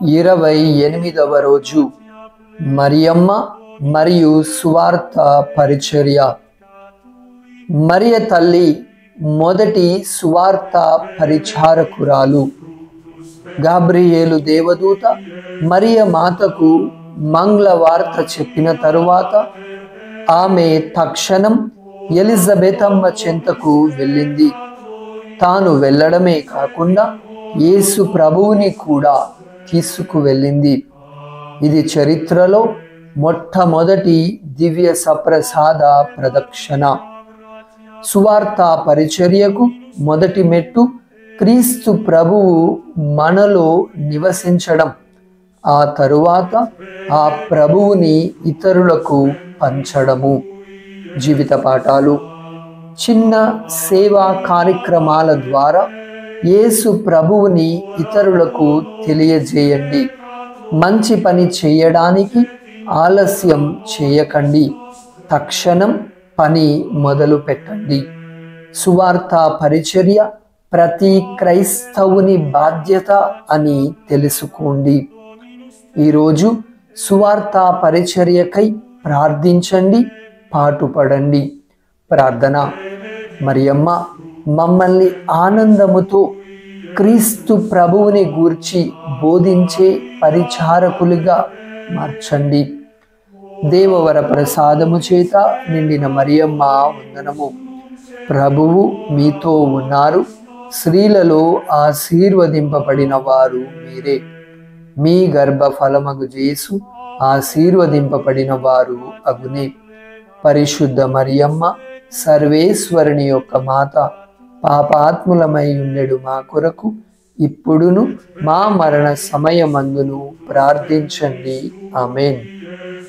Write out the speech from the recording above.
28వ రోజు మరియమ్మ మరియు సువార్త పరిచర్య. మరియ తల్లి మొదటి సువార్త పరిచారకురాలు. గాబ్రియేలు దేవదూత మరియ మాతకు మంగళవార్త చెప్పిన తరువాత ఆమె తక్షణం ఎలిజబెతమ్మ చెంతకు వెళ్ళింది. తాను వెళ్ళడమే కాకుండా యేసు ప్రభువుని కూడా తీసుకువెళ్ళింది. ఇది చరిత్రలో మొట్టమొదటి దివ్య సప్రసాద ప్రదక్షిణ. సువార్త పరిచర్యకు మొదటి మెట్టు క్రీస్తు ప్రభువు మనలో నివసించడం, ఆ తరువాత ఆ ప్రభువుని ఇతరులకు పంచడము. జీవిత పాఠాలు. చిన్న సేవా కార్యక్రమాల ద్వారా యేసు ప్రభువుని ఇతరులకు తెలియజేయండి. మంచి పని చేయడానికి ఆలస్యం చేయకండి. తక్షణం పని మొదలు పెట్టండి. సువార్త పరిచర్య ప్రతి క్రైస్తవుని బాధ్యత అని తెలుసుకోండి. ఈరోజు సువార్త పరిచర్యకై ప్రార్థించండి, పాటుపడండి. ప్రార్థన. మరియమ్మ, మమ్మల్ని ఆనందముతో క్రీస్తు ప్రభువుని గూర్చి బోధించే పరిచారకులుగా మార్చండి. దేవవర ప్రసాదము చేత నిండిన మరియమ్మ వందనము. ప్రభువు మీతో ఉన్నారు. స్త్రీలలో ఆశీర్వదింపబడిన వారు మీరే. మీ గర్భఫలమగు యేసు ఆశీర్వదింపబడిన వారు అగునే. పరిశుద్ధ మరియమ్మ, సర్వేశ్వరుని యొక్క మాత, పాపాత్ములమై ఉండెడు మా కొరకు ఇప్పుడును మా మరణ సమయమందును ప్రార్థించండి. ఆమేన్.